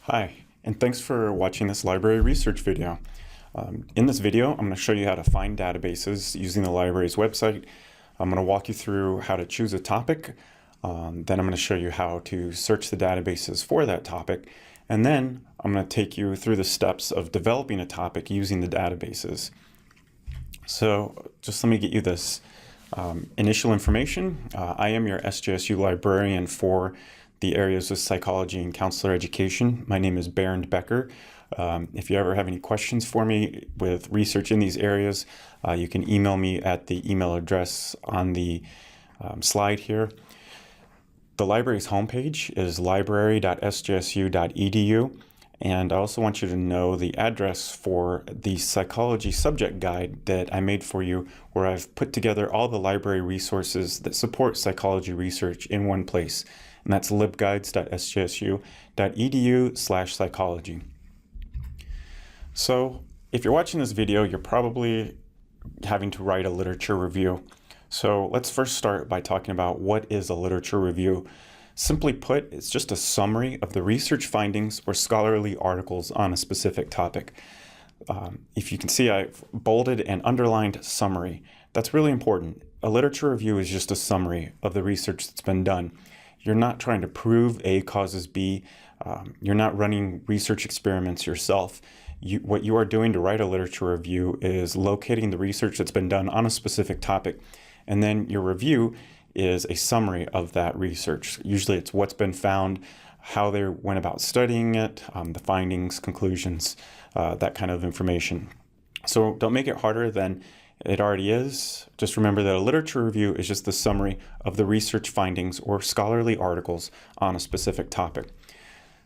Hi, and thanks for watching this library research video. In this video, I'm going to show you how to find databases using the library's website. I'm going to walk you through how to choose a topic. Then I'm going to show you how to search the databases for that topic. And then I'm going to take you through the steps of developing a topic using the databases. So just let me get you this initial information. I am your SJSU librarian for the areas of psychology and counselor education. My name is Bernd Becker. If you ever have any questions for me with research in these areas, you can email me at the email address on the slide here. The library's homepage is library.sjsu.edu, and I also want you to know the address for the psychology subject guide that I made for you, where I've put together all the library resources that support psychology research in one place, and that's libguides.sjsu.edu/psychology. So if you're watching this video, you're probably having to write a literature review. So let's first start by talking about what is a literature review. Simply put, it's just a summary of the research findings or scholarly articles on a specific topic. If you can see, I've bolded and underlined summary. That's really important. A literature review is just a summary of the research that's been done. You're not trying to prove A causes B. You're not running research experiments yourself. What you are doing to write a literature review is locating the research that's been done on a specific topic. And then your review is a summary of that research. Usually it's what's been found, how they went about studying it, the findings, conclusions, that kind of information. So don't make it harder than it already is. Just remember that a literature review is just the summary of the research findings or scholarly articles on a specific topic.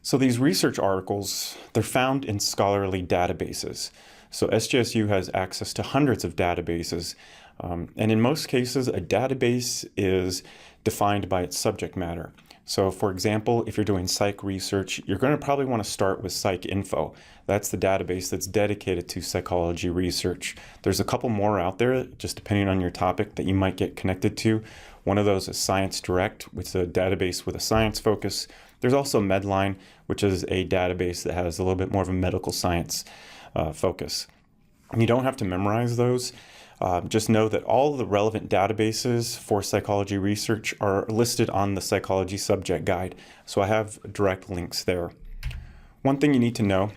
So these research articles, they're found in scholarly databases. So SJSU has access to hundreds of databases. And in most cases, a database is defined by its subject matter. So for example, if you're doing psych research, you're going to probably want to start with Psyc100W. That's the database that's dedicated to psychology research. There's a couple more out there, just depending on your topic, that you might get connected to. One of those is Science Direct, which is a database with a science focus. There's also Medline, which is a database that has a little bit more of a medical science focus. And you don't have to memorize those. Just know that all the relevant databases for psychology research are listed on the psychology subject guide. So I have direct links there. One thing you need to know,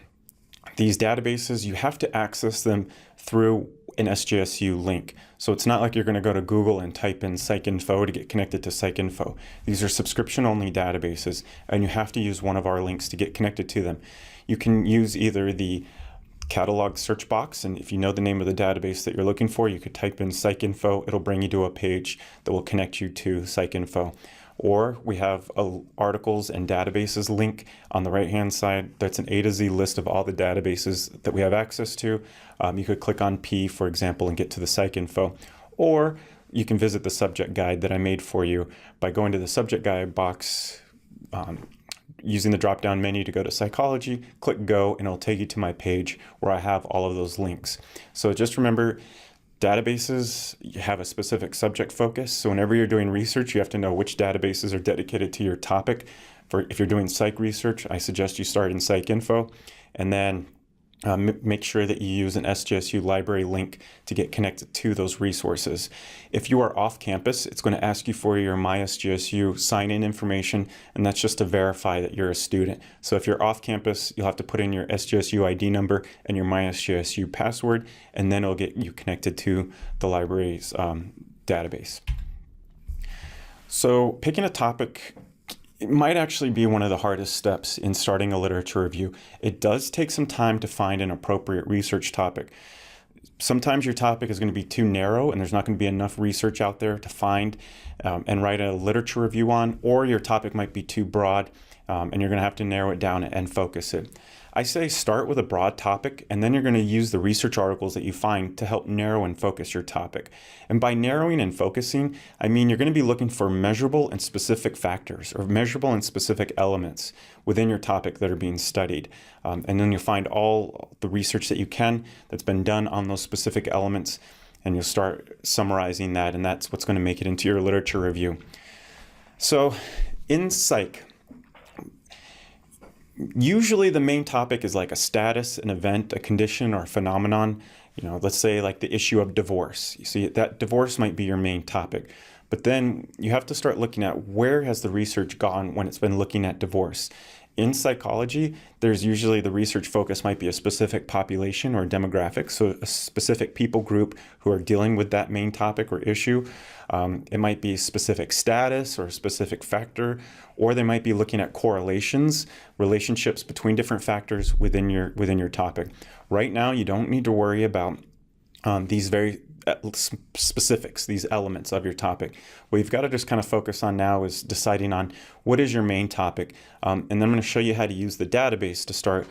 these databases, you have to access them through an SJSU link. So it's not like you're going to go to Google and type in Psyc100W to get connected to Psyc100W. These are subscription-only databases, and you have to use one of our links to get connected to them. You can use either the catalog search box, and if you know the name of the database that you're looking for, you could type in Psyc100W. It'll bring you to a page that will connect you to Psyc100W. Or we have a articles and databases link on the right hand side. That's an A to Z list of all the databases that we have access to. You could click on P, for example, and get to the Psyc100W. Or you can visit the subject guide that I made for you by going to the subject guide box, using the drop-down menu to go to psychology, click go, and it'll take you to my page where I have all of those links. So just remember, databases have a specific subject focus. So whenever you're doing research, you have to know which databases are dedicated to your topic. If you're doing psych research, I suggest you start in Psyc100W, and then make sure that you use an SJSU library link to get connected to those resources. If you are off campus, it's going to ask you for your MySJSU sign-in information, and that's just to verify that you're a student. So if you're off campus, you'll have to put in your SJSU ID number and your MySJSU password, and then it'll get you connected to the library's database. So picking a topic, it might actually be one of the hardest steps in starting a literature review. It does take some time to find an appropriate research topic. Sometimes your topic is going to be too narrow and there's not going to be enough research out there to find and write a literature review on, or your topic might be too broad and you're going to have to narrow it down and focus it. I say start with a broad topic, and then you're going to use the research articles that you find to help narrow and focus your topic. And by narrowing and focusing, I mean you're going to be looking for measurable and specific factors or measurable and specific elements within your topic that are being studied. And then you'll find all the research that you can that's been done on those specific elements, and you'll start summarizing that, and that's what's going to make it into your literature review. So in psych, Usually the main topic is like a status, an event, a condition, or a phenomenon. Let's say like the issue of divorce. You see, that divorce might be your main topic. But then you have to start looking at where has the research gone when it's been looking at divorce. In psychology, there's usually the research focus might be a specific population or demographic, so a specific people group who are dealing with that main topic or issue. It might be specific status or a specific factor, or they might be looking at correlations, relationships between different factors within your topic. Right now, you don't need to worry about these very specifics, these elements of your topic. What you've got to just kind of focus on now is deciding on what is your main topic. And then I'm going to show you how to use the database to start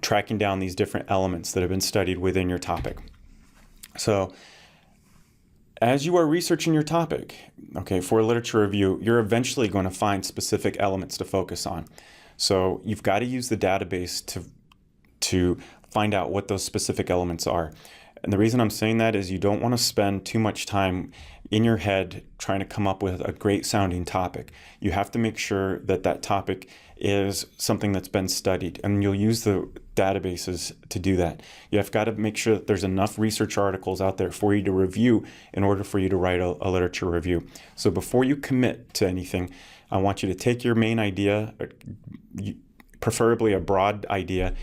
tracking down these different elements that have been studied within your topic. So as you are researching your topic, okay, for a literature review, you're eventually going to find specific elements to focus on. So you've got to use the database to find out what those specific elements are. And the reason I'm saying that is you don't want to spend too much time in your head trying to come up with a great sounding topic. You have to make sure that that topic is something that's been studied, and you'll use the databases to do that. You've got to make sure that there's enough research articles out there for you to review in order for you to write a literature review. So before you commit to anything, I want you to take your main idea, preferably a broad idea,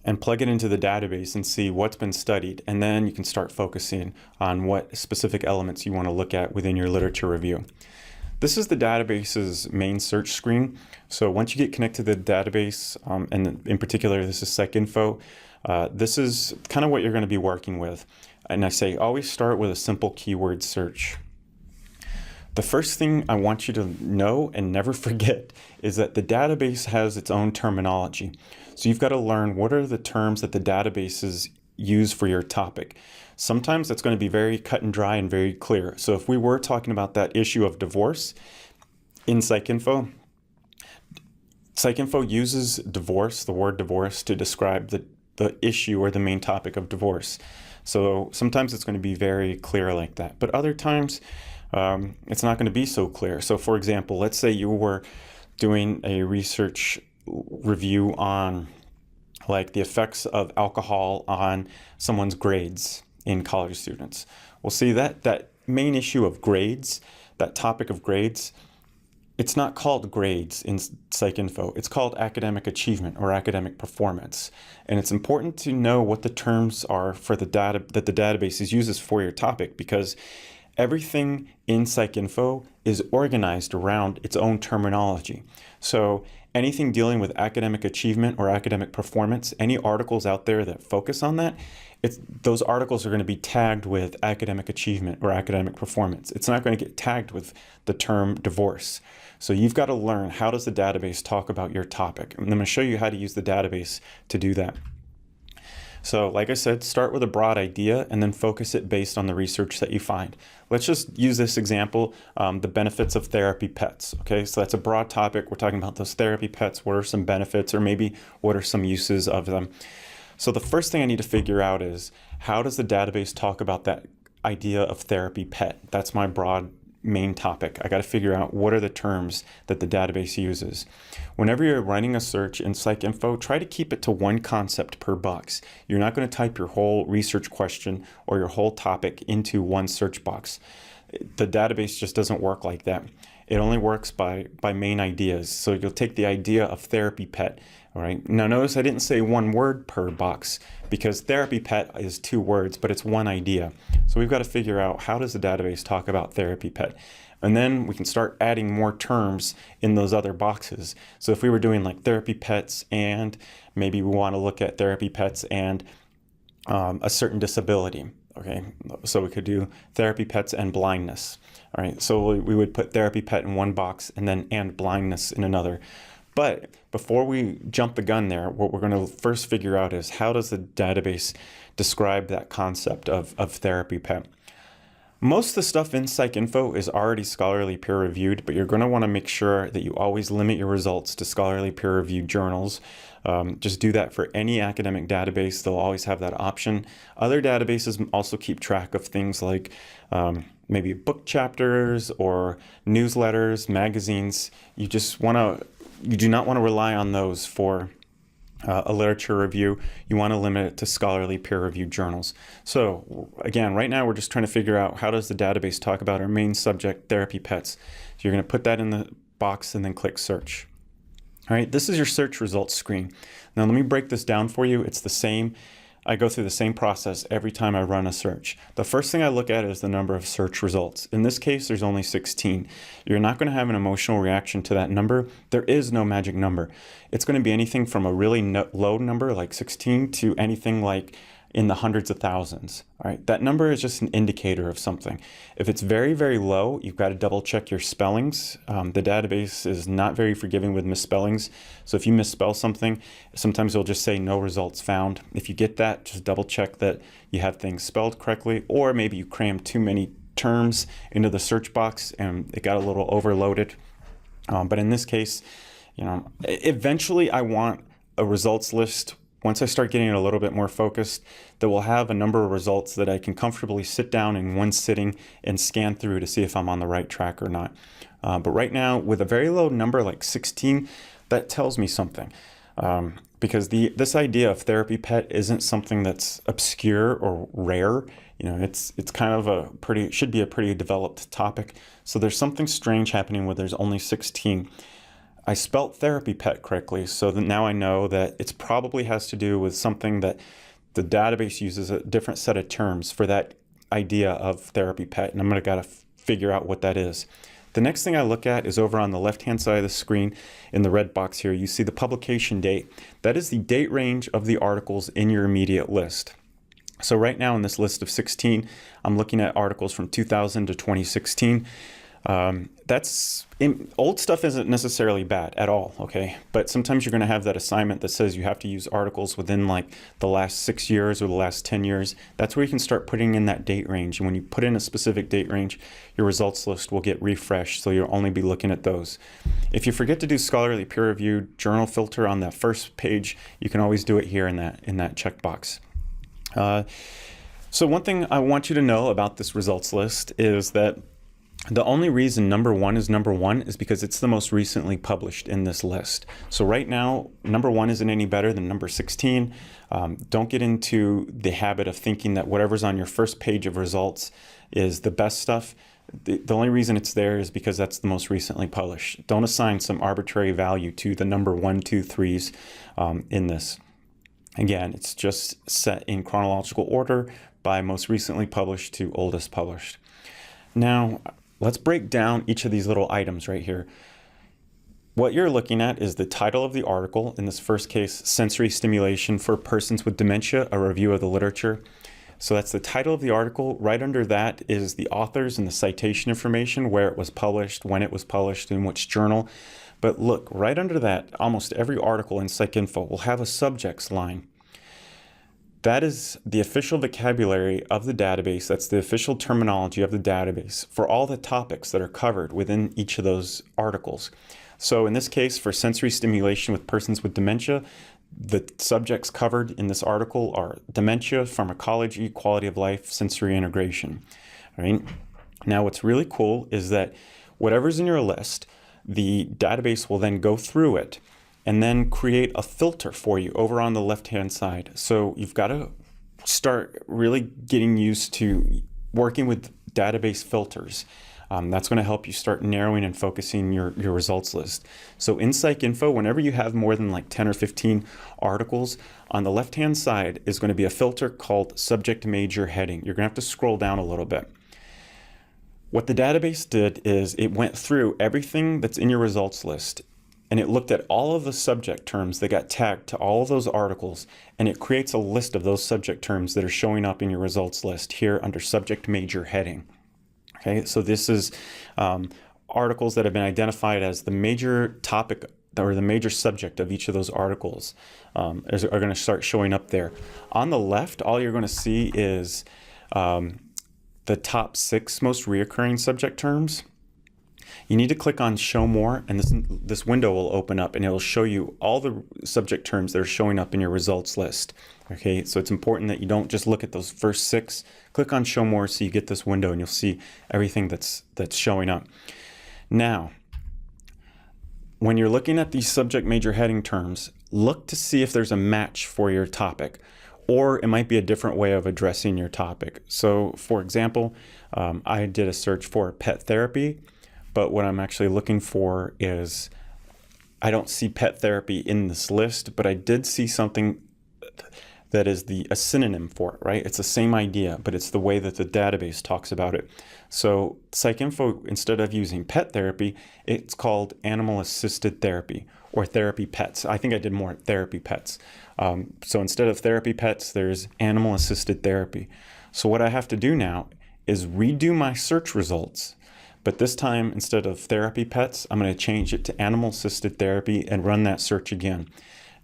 and plug it into the database and see what's been studied. And then you can start focusing on what specific elements you want to look at within your literature review. This is the database's main search screen. So once you get connected to the database, and in particular, this is Psyc100W, this is kind of what you're going to be working with. And I say always start with a simple keyword search. The first thing I want you to know and never forget is that the database has its own terminology. So you've got to learn what are the terms that the databases use for your topic. Sometimes that's going to be very cut and dry and very clear. So if we were talking about that issue of divorce in Psyc100W, Psyc100W uses divorce, the word divorce, to describe the issue or the main topic of divorce. So sometimes it's going to be very clear like that. But other times, it's not going to be so clear. So for example, let's say you were doing a research review on like the effects of alcohol on someone's grades in college students. Well, see that main issue of grades, that topic of grades, it's not called grades in Psyc100W. It's called academic achievement or academic performance. And it's important to know what the terms are for the data that the database uses for your topic, because everything in Psyc100W is organized around its own terminology. So anything dealing with academic achievement or academic performance, any articles out there that focus on that, those articles are going to be tagged with academic achievement or academic performance. It's not going to get tagged with the term divorce. So you've got to learn, how does the database talk about your topic? And I'm going to show you how to use the database to do that. So like I said, start with a broad idea and then focus it based on the research that you find. Let's just use this example, the benefits of therapy pets. Okay, so that's a broad topic. We're talking about those therapy pets. What are some benefits, or maybe what are some uses of them? So the first thing I need to figure out is, how does the database talk about that idea of therapy pet? That's my broad main topic. I got to figure out what are the terms that the database uses. Whenever you're running a search in Psyc100W, try to keep it to one concept per box. You're not going to type your whole research question or your whole topic into one search box. The database just doesn't work like that. It only works by main ideas. So you'll take the idea of therapy pet. All right. Now notice I didn't say one word per box, because therapy pet is 2 words, but it's one idea. So we've got to figure out, how does the database talk about therapy pet? And then we can start adding more terms in those other boxes. So if we were doing like therapy pets, and maybe we want to look at therapy pets and a certain disability. Okay, so we could do therapy pets and blindness. All right, so we would put therapy pet in one box and then and blindness in another. But before we jump the gun there, what we're going to first figure out is, how does the database describe that concept of therapy pet? Most of the stuff in Psyc100W is already scholarly peer-reviewed, but you're going to want to make sure that you always limit your results to scholarly peer-reviewed journals. Just do that for any academic database. They'll always have that option. Other databases also keep track of things like maybe book chapters or newsletters, magazines. You just want to you do not want to rely on those for a literature review. You want to limit it to scholarly peer-reviewed journals. So again, right now we're just trying to figure out, how does the database talk about our main subject, therapy pets? So you're going to put that in the box and then click search. All right, this is your search results screen. Now let me break this down for you. It's the same. I go through the same process every time I run a search. The first thing I look at is the number of search results. In this case, there's only 16. You're not going to have an emotional reaction to that number. There is no magic number. It's going to be anything from a really low number like 16 to anything like in the hundreds of thousands. All right, that number is just an indicator of something. If it's very, very low, you've got to double check your spellings. The database is not very forgiving with misspellings. So if you misspell something, sometimes it'll just say no results found. If you get that, just double check that you have things spelled correctly, or maybe you crammed too many terms into the search box and it got a little overloaded. But in this case, eventually I want a results list. Once I start getting it a little bit more focused, that will have a number of results that I can comfortably sit down in one sitting and scan through to see if I'm on the right track or not. But right now, with a very low number like 16, that tells me something. Because this idea of therapy pet isn't something that's obscure or rare. It's kind of should be a pretty developed topic. So there's something strange happening where there's only 16. I spelt therapy pet correctly, so that now I know that it probably has to do with something that the database uses a different set of terms for that idea of therapy pet, and I'm going to gotta figure out what that is. The next thing I look at is over on the left-hand side of the screen in the red box here. You see the publication date. That is the date range of the articles in your immediate list. So right now in this list of 16, I'm looking at articles from 2000 to 2016. Old stuff isn't necessarily bad at all, okay? But sometimes you're going to have that assignment that says you have to use articles within like the last 6 years or the last 10 years. That's where you can start putting in that date range. And when you put in a specific date range, your results list will get refreshed, so you'll only be looking at those. If you forget to do scholarly peer-reviewed journal filter on that first page, you can always do it here in that checkbox. So one thing I want you to know about this results list is that the only reason number one is because it's the most recently published in this list. So right now, number 1 isn't any better than number 16. Don't get into the habit of thinking that whatever's on your first page of results is the best stuff. The only reason it's there is because that's the most recently published. Don't assign some arbitrary value to the number 1, 2, 3s in this. Again, it's just set in chronological order by most recently published to oldest published. Now, let's break down each of these little items right here. What you're looking at is the title of the article. In this first case, Sensory Stimulation for Persons with Dementia, a Review of the Literature. So that's the title of the article. Right under that is the authors and the citation information, where it was published, when it was published, in which journal. But look, right under that, almost every article in Psyc100W will have a subjects line. That is the official vocabulary of the database. That's the official terminology of the database for all the topics that are covered within each of those articles. So in this case, for sensory stimulation with persons with dementia, the subjects covered in this article are dementia, pharmacology, quality of life, sensory integration. All right? Now, what's really cool is that whatever's in your list, the database will then go through it and then create a filter for you over on the left-hand side. So you've got to start really getting used to working with database filters. That's going to help you start narrowing and focusing your results list. So in Psyc100W, whenever you have more than like 10 or 15 articles, on the left-hand side is going to be a filter called Subject Major Heading. You're going to have to scroll down a little bit. What the database did is it went through everything that's in your results list, and it looked at all of the subject terms that got tagged to all of those articles, and it creates a list of those subject terms that are showing up in your results list here under Subject Major Heading. Okay, so this is articles that have been identified as the major topic or the major subject of each of those articles are going to start showing up there. On the left, all you're going to see is the top 6 most reoccurring subject terms. You need to click on Show More, and this window will open up, and it will show you all the subject terms that are showing up in your results list. Okay, so it's important that you don't just look at those first 6. Click on Show More so you get this window, and you'll see everything that's showing up. Now, when you're looking at these subject major heading terms, look to see if there's a match for your topic, or it might be a different way of addressing your topic. So for example, I did a search for pet therapy, but what I'm actually looking for is, I don't see pet therapy in this list, but I did see something that is a synonym for it, right? It's the same idea, but it's the way that the database talks about it. So Psyc100, instead of using pet therapy, it's called animal-assisted therapy or therapy pets. I think I did more therapy pets. So instead of therapy pets, there's animal-assisted therapy. So what I have to do now is redo my search results. But this time, instead of therapy pets, I'm going to change it to animal-assisted therapy and run that search again.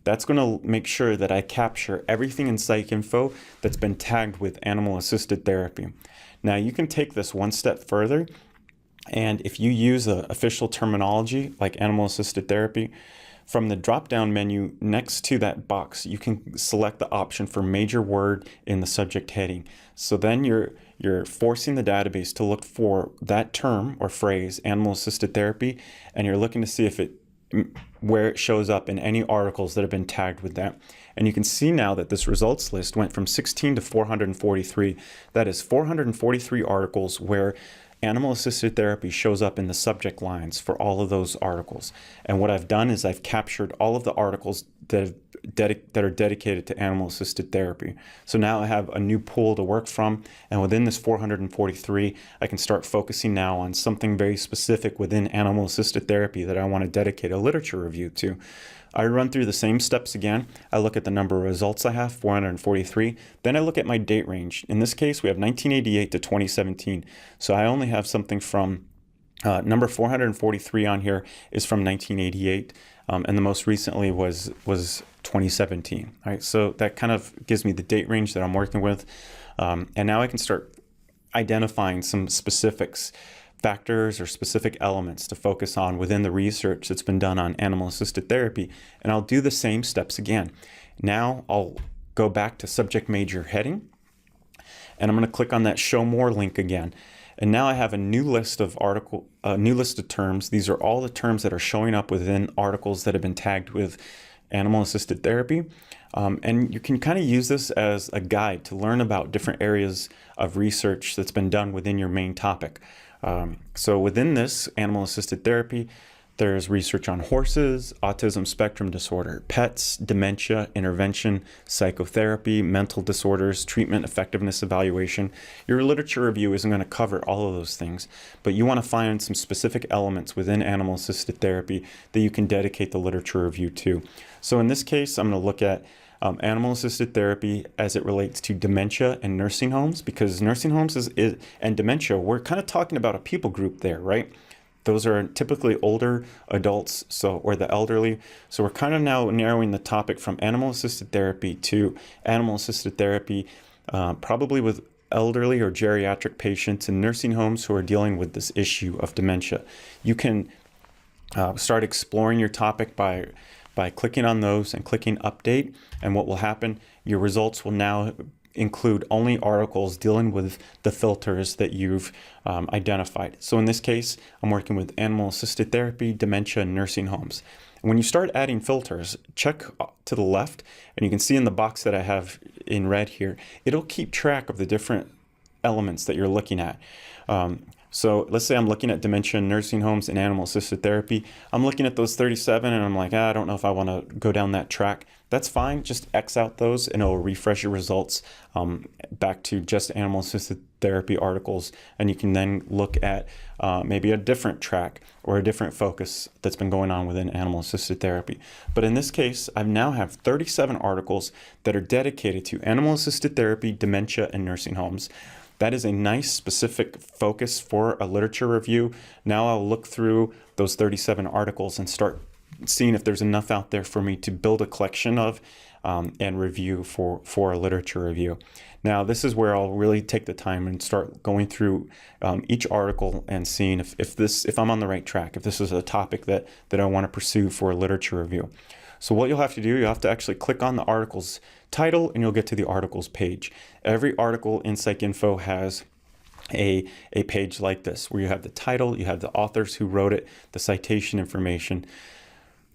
That's going to make sure that I capture everything in Psyc100 that's been tagged with animal-assisted therapy. Now, you can take this one step further, and if you use the official terminology like animal-assisted therapy, from the drop-down menu next to that box, you can select the option for major word in the subject heading. So then you're forcing the database to look for that term or phrase, animal-assisted therapy, and you're looking to see if where it shows up in any articles that have been tagged with that. And you can see now that this results list went from 16 to 443. That is 443 articles where animal-assisted therapy shows up in the subject lines for all of those articles. And what I've done is I've captured all of the articles that are dedicated to animal-assisted therapy. So now I have a new pool to work from, and within this 443, I can start focusing now on something very specific within animal-assisted therapy that I want to dedicate a literature review to. I run through the same steps again. I look at the number of results I have, 443. Then I look at my date range. In this case, we have 1988 to 2017. So I only have something from number 443 on here is from 1988. And the most recently was 2017. All right, so that kind of gives me the date range that I'm working with. And now I can start identifying some specifics, factors or specific elements to focus on within the research that's been done on animal-assisted therapy. And I'll do the same steps again. Now I'll go back to subject major heading, and I'm going to click on that show more link again. And now I have a new list of terms. These are all the terms that are showing up within articles that have been tagged with animal-assisted therapy. And you can kind of use this as a guide to learn about different areas of research that's been done within your main topic. So within this animal-assisted therapy, there's research on horses, autism spectrum disorder, pets, dementia, intervention, psychotherapy, mental disorders, treatment effectiveness evaluation. Your literature review isn't going to cover all of those things, but you want to find some specific elements within animal-assisted therapy that you can dedicate the literature review to. So in this case, I'm going to look at animal-assisted therapy as it relates to dementia and nursing homes, because nursing homes and dementia, we're kind of talking about a people group there, right? Those are typically older adults, or the elderly. So we're kind of now narrowing the topic from animal-assisted therapy to animal-assisted therapy, probably with elderly or geriatric patients in nursing homes who are dealing with this issue of dementia. You can start exploring your topic by clicking on those and clicking update, and what will happen, your results will now include only articles dealing with the filters that you've identified. So in this case, I'm working with animal-assisted therapy, dementia, and nursing homes. When you start adding filters, check to the left, and you can see in the box that I have in red here, it'll keep track of the different elements that you're looking at. So let's say I'm looking at dementia, nursing homes, and animal-assisted therapy. I'm looking at those 37, and I'm like, I don't know if I want to go down that track. That's fine. Just X out those, and it'll refresh your results back to just animal-assisted therapy articles. And you can then look at maybe a different track or a different focus that's been going on within animal-assisted therapy. But in this case, I now have 37 articles that are dedicated to animal-assisted therapy, dementia, and nursing homes. That is a nice specific focus for a literature review. Now I'll look through those 37 articles and start seeing if there's enough out there for me to build a collection of and review for a literature review. Now this is where I'll really take the time and start going through each article and seeing if I'm on the right track, if this is a topic that I want to pursue for a literature review. So what you'll have to do, you'll have to actually click on the article's title and you'll get to the articles page. Every article in Psyc100 has a page like this where you have the title, you have the authors who wrote it, the citation information.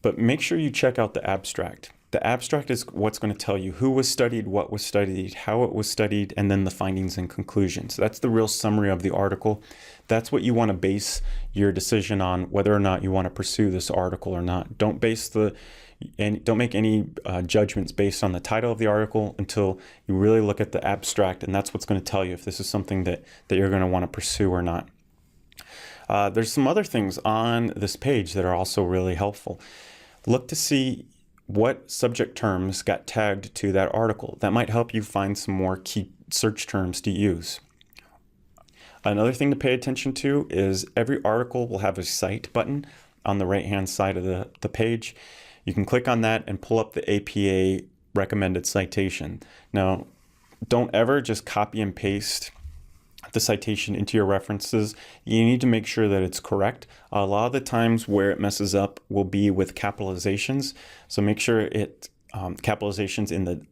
But make sure you check out the abstract. The abstract is what's going to tell you who was studied, what was studied, how it was studied, and then the findings and conclusions. That's the real summary of the article. That's what you want to base your decision on, whether or not you want to pursue this article or not. Don't make any judgments based on the title of the article until you really look at the abstract, and that's what's going to tell you if this is something that you're going to want to pursue or not. There's some other things on this page that are also really helpful. Look to see what subject terms got tagged to that article. That might help you find some more key search terms to use. Another thing to pay attention to is every article will have a cite button on the right-hand side of the page. You can click on that and pull up the APA recommended citation. Now, don't ever just copy and paste the citation into your references. You need to make sure that it's correct. A lot of the times where it messes up will be with capitalizations. So make sure it capitalizations in the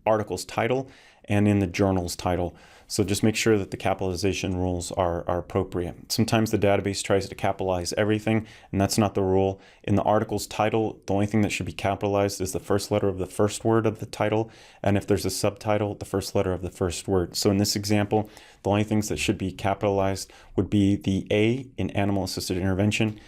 article's title and in the journal's title. So just make sure that the capitalization rules are appropriate. Sometimes the database tries to capitalize everything, and that's not the rule. In the article's title, the only thing that should be capitalized is the first letter of the first word of the title, and if there's a subtitle, the first letter of the first word. So in this example, the only things that should be capitalized would be the A in animal-assisted intervention,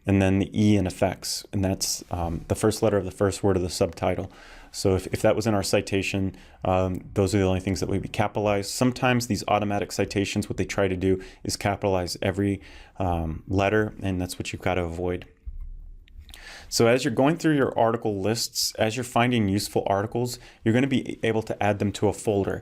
and then the E in effects, and that's the first letter of the first word of the subtitle. So if that was in our citation, those are the only things that would be capitalized. Sometimes these automatic citations, what they try to do is capitalize every letter, and that's what you've got to avoid. So as you're going through your article lists, as you're finding useful articles, you're going to be able to add them to a folder.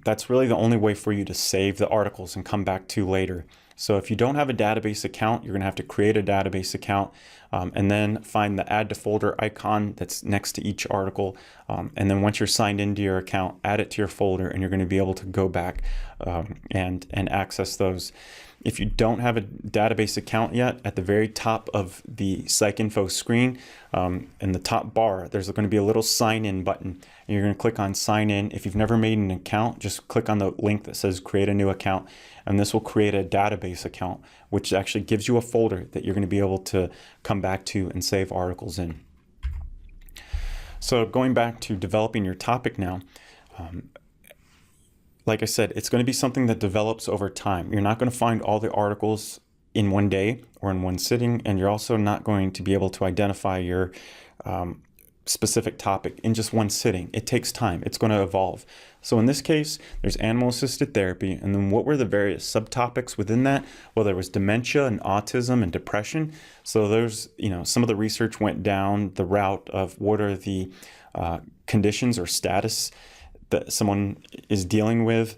That's really the only way for you to save the articles and come back to later. So if you don't have a database account, you're going to have to create a database account and then find the add to folder icon that's next to each article. And then once you're signed into your account, add it to your folder, and you're going to be able to go back and access those. If you don't have a database account yet, at the very top of the PsycInfo screen, in the top bar, there's going to be a little sign in button. And you're going to click on sign in. If you've never made an account, just click on the link that says create a new account, and this will create a database account, which actually gives you a folder that you're going to be able to come back to and save articles in. So going back to developing your topic now, like I said, it's going to be something that develops over time. You're not going to find all the articles in one day or in one sitting, and you're also not going to be able to identify your specific topic in just one sitting. It takes time. It's going to evolve. So in this case, there's animal-assisted therapy, and then what were the various subtopics within that? Well, there was dementia and autism and depression. So there's, some of the research went down the route of what are the conditions or status that someone is dealing with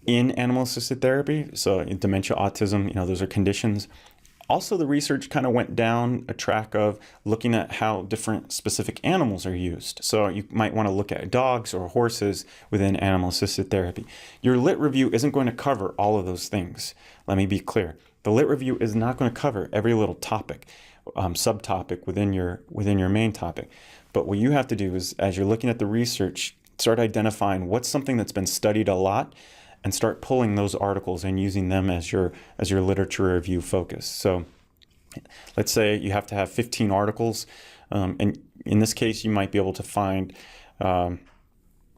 in animal-assisted therapy. So in dementia, autism, those are conditions. Also, the research kind of went down a track of looking at how different specific animals are used. So you might want to look at dogs or horses within animal-assisted therapy. Your lit review isn't going to cover all of those things. Let me be clear. The lit review is not going to cover every little topic, subtopic within your main topic. But what you have to do is, as you're looking at the research, start identifying what's something that's been studied a lot, and start pulling those articles and using them as your literature review focus. So let's say you have to have 15 articles, and in this case you might be able to find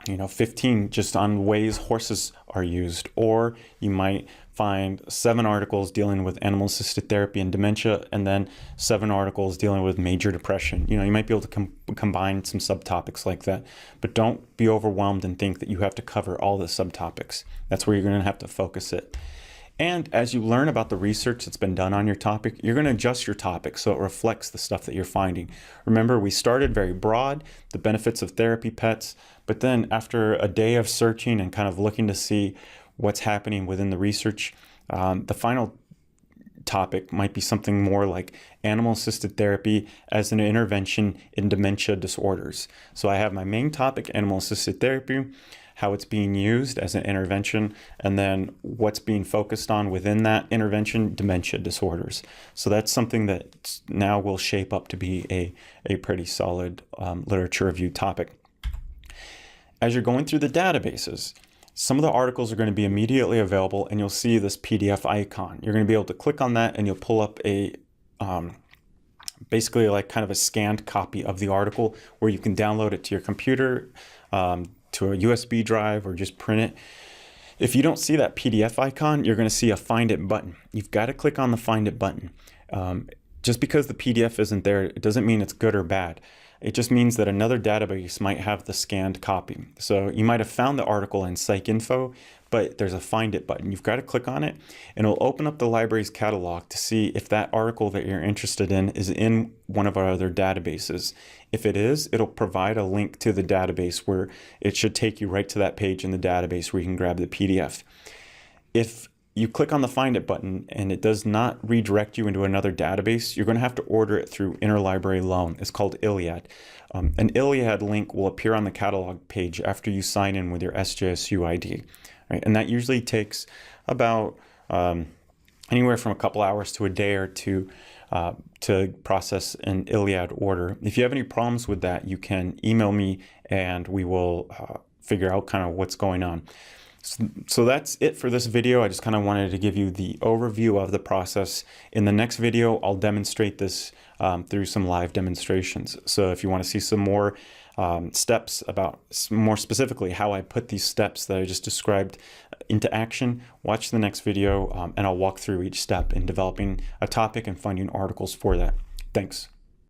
15 just on ways horses are used, or you might find 7 articles dealing with animal-assisted therapy and dementia, and then 7 articles dealing with major depression. You might be able to combine some subtopics like that, but don't be overwhelmed and think that you have to cover all the subtopics. That's where you're going to have to focus it. And as you learn about the research that's been done on your topic, you're going to adjust your topic so it reflects the stuff that you're finding. Remember, we started very broad, the benefits of therapy pets, but then after a day of searching and kind of looking to see what's happening within the research, the final topic might be something more like animal-assisted therapy as an intervention in dementia disorders. So I have my main topic, animal-assisted therapy, how it's being used as an intervention, and then what's being focused on within that intervention, dementia disorders. So that's something that now will shape up to be a pretty solid literature review topic. As you're going through the databases, some of the articles are going to be immediately available, and you'll see this PDF icon. You're going to be able to click on that, and you'll pull up a basically like kind of a scanned copy of the article where you can download it to your computer, to a USB drive, or just print it. If you don't see that PDF icon, you're going to see a Find It button. You've got to click on the Find It button. Just because the PDF isn't there, it doesn't mean it's good or bad. It just means that another database might have the scanned copy. So you might have found the article in Psyc100W, but there's a Find It button. You've got to click on it, and it'll open up the library's catalog to see if that article that you're interested in is in one of our other databases. If it is, it'll provide a link to the database where it should take you right to that page in the database where you can grab the PDF. If you click on the Find It button and it does not redirect you into another database, you're going to have to order it through interlibrary loan. It's called ILLiad. An ILLiad link will appear on the catalog page after you sign in with your SJSU ID. Right? And that usually takes about anywhere from a couple hours to a day or two to process an ILLiad order. If you have any problems with that, you can email me and we will figure out kind of what's going on. So that's it for this video. I just kind of wanted to give you the overview of the process. In the next video, I'll demonstrate this through some live demonstrations. So if you want to see some more steps about more specifically how I put these steps that I just described into action, watch the next video and I'll walk through each step in developing a topic and finding articles for that. Thanks.